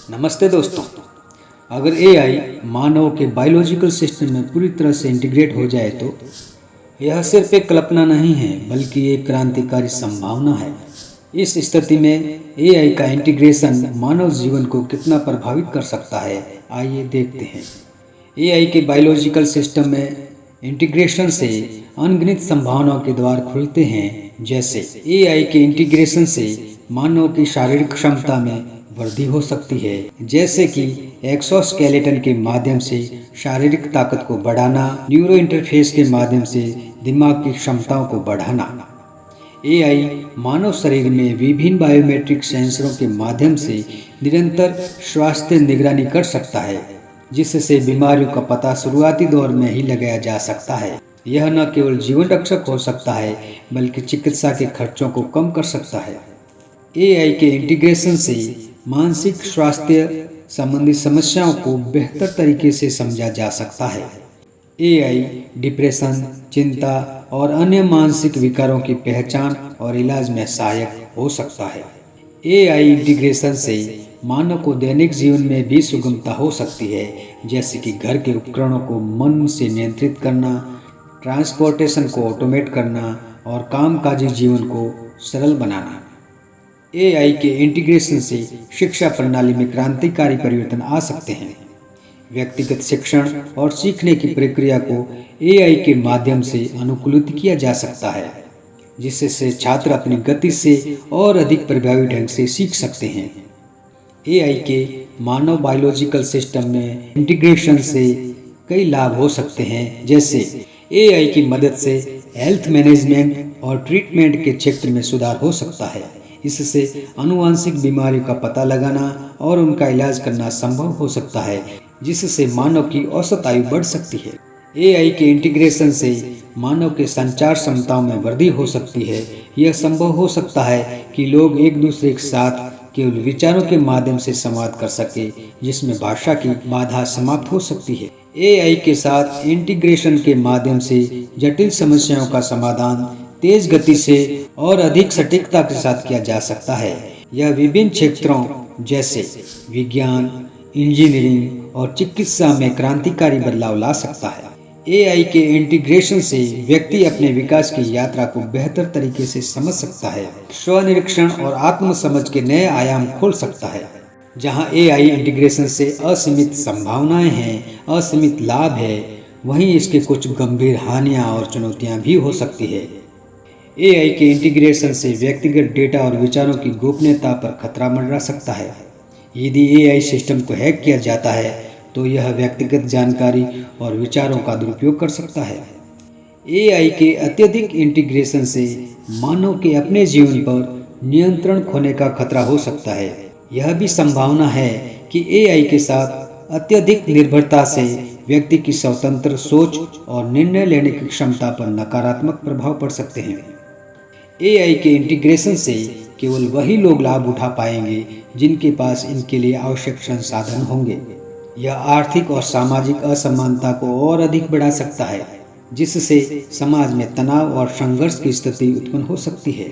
नमस्ते दोस्तों। अगर एआई मानव के बायोलॉजिकल सिस्टम में पूरी तरह से इंटीग्रेट हो जाए तो यह सिर्फ एक कल्पना नहीं है बल्कि एक क्रांतिकारी संभावना है। इस स्थिति में एआई का इंटीग्रेशन मानव जीवन को कितना प्रभावित कर सकता है, आइए देखते हैं। एआई के बायोलॉजिकल सिस्टम में इंटीग्रेशन से अनगिनत संभावनाओं के द्वार खुलते हैं। जैसे एआई के इंटीग्रेशन से मानव की शारीरिक क्षमता में वृद्धि हो सकती है, जैसे कि एक्सोस्केलेटन के माध्यम से शारीरिक ताकत को बढ़ाना, न्यूरो इंटरफेस के माध्यम से दिमाग की क्षमताओं को बढ़ाना। एआई मानव शरीर में विभिन्न बायोमेट्रिक सेंसरों के माध्यम से निरंतर स्वास्थ्य निगरानी कर सकता है, जिससे बीमारियों का पता शुरुआती दौर में ही लगाया जा सकता है। यह न केवल जीवन रक्षक हो सकता है बल्कि चिकित्सा के खर्चों को कम कर सकता है। एआई के इंटीग्रेशन से मानसिक स्वास्थ्य संबंधी समस्याओं को बेहतर तरीके से समझा जा सकता है। एआई डिप्रेशन, चिंता और अन्य मानसिक विकारों की पहचान और इलाज में सहायक हो सकता है। एआई इंटीग्रेशन से मानव को दैनिक जीवन में भी सुगमता हो सकती है, जैसे कि घर के उपकरणों को मन से नियंत्रित करना, ट्रांसपोर्टेशन को ऑटोमेट करना और कामकाजी जीवन को सरल बनाना। एआई के इंटीग्रेशन से शिक्षा प्रणाली में क्रांतिकारी परिवर्तन आ सकते हैं। व्यक्तिगत शिक्षण और सीखने की प्रक्रिया को एआई के माध्यम से अनुकूलित किया जा सकता है, जिससे छात्र अपनी गति से और अधिक प्रभावी ढंग से सीख सकते हैं। एआई के मानव बायोलॉजिकल सिस्टम में इंटीग्रेशन से कई लाभ हो सकते हैं, जैसे एआई की मदद से हेल्थ मैनेजमेंट और ट्रीटमेंट के क्षेत्र में सुधार हो सकता है। इससे आनुवंशिक बीमारियों का पता लगाना और उनका इलाज करना संभव हो सकता है, जिससे मानव की औसत आयु बढ़ सकती है। एआई के इंटीग्रेशन से मानव के संचार क्षमताओं में वृद्धि हो सकती है। यह संभव हो सकता है कि लोग एक दूसरे के साथ केवल विचारों के माध्यम से संवाद कर सके, जिसमें भाषा की बाधा समाप्त हो सकती है। एआई के साथ इंटीग्रेशन के माध्यम से जटिल समस्याओं का समाधान तेज गति से और अधिक सटीकता के साथ किया जा सकता है। यह विभिन्न क्षेत्रों जैसे विज्ञान, इंजीनियरिंग और चिकित्सा में क्रांतिकारी बदलाव ला सकता है। एआई के इंटीग्रेशन से व्यक्ति अपने विकास की यात्रा को बेहतर तरीके से समझ सकता है। स्वनिरीक्षण और आत्म समझ के नए आयाम खोल सकता है। जहां एआई इंटीग्रेशन से असीमित संभावनाएं हैं, असीमित लाभ है, वहीं इसके कुछ गंभीर हानियां और चुनौतियां भी हो सकती है। एआई के इंटीग्रेशन से व्यक्तिगत डेटा और विचारों की गोपनीयता पर खतरा मंडरा सकता है। यदि एआई सिस्टम को हैक किया जाता है तो यह व्यक्तिगत जानकारी और विचारों का दुरुपयोग कर सकता है। एआई के अत्यधिक इंटीग्रेशन से मानव के अपने जीवन पर नियंत्रण खोने का खतरा हो सकता है। यह भी संभावना है कि एआई के साथ अत्यधिक निर्भरता से व्यक्ति की स्वतंत्र सोच और निर्णय लेने की क्षमता पर नकारात्मक प्रभाव पड़ सकते हैं। एआई के इंटीग्रेशन से केवल वही लोग लाभ उठा पाएंगे जिनके पास इनके लिए आवश्यक संसाधन होंगे। यह आर्थिक और सामाजिक असमानता को और अधिक बढ़ा सकता है, जिससे समाज में तनाव और संघर्ष की स्थिति उत्पन्न हो सकती है।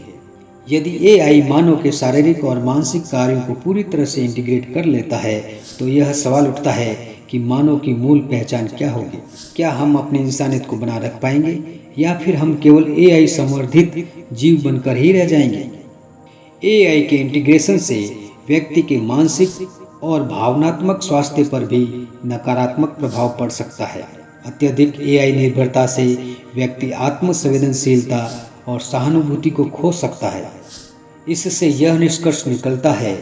यदि एआई मानव के शारीरिक और मानसिक कार्यों को पूरी तरह से इंटीग्रेट कर लेता है तो यह सवाल उठता है कि मानव की मूल पहचान क्या होगी। क्या हम अपनी इंसानियत को बना रख पाएंगे या फिर हम केवल एआई संवर्धित जीव बनकर ही रह जाएंगे। एआई के इंटीग्रेशन से व्यक्ति के मानसिक और भावनात्मक स्वास्थ्य पर भी नकारात्मक प्रभाव पड़ सकता है। अत्यधिक एआई निर्भरता से व्यक्ति आत्म संवेदनशीलता और सहानुभूति को खो सकता है। इससे यह निष्कर्ष निकलता है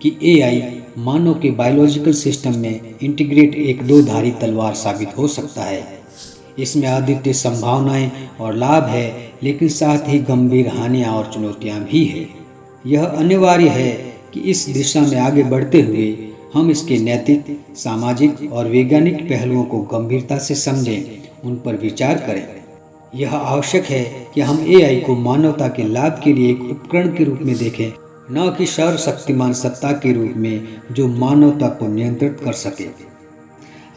कि एआई मानव के बायोलॉजिकल सिस्टम में इंटीग्रेट एक दो धारी तलवार साबित हो सकता है। इसमें अद्वितीय संभावनाएं और लाभ है, लेकिन साथ ही गंभीर हानियां और चुनौतियां भी है। यह अनिवार्य है कि इस दिशा में आगे बढ़ते हुए हम इसके नैतिक, सामाजिक और वैज्ञानिक पहलुओं को गंभीरता से समझें, उन पर विचार करें। यह आवश्यक है कि हम एआई को मानवता के लाभ के लिए एक उपकरण के रूप में देखें, न कि सर्वशक्तिमान सत्ता के रूप में जो मानवता को नियंत्रित कर सके।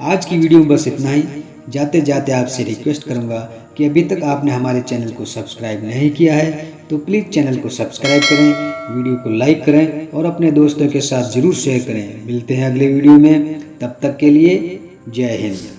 आज की वीडियो में बस इतना ही। जाते जाते आपसे रिक्वेस्ट करूंगा कि अभी तक आपने हमारे चैनल को सब्सक्राइब नहीं किया है तो प्लीज़ चैनल को सब्सक्राइब करें, वीडियो को लाइक करें और अपने दोस्तों के साथ ज़रूर शेयर करें। मिलते हैं अगले वीडियो में, तब तक के लिए जय हिंद।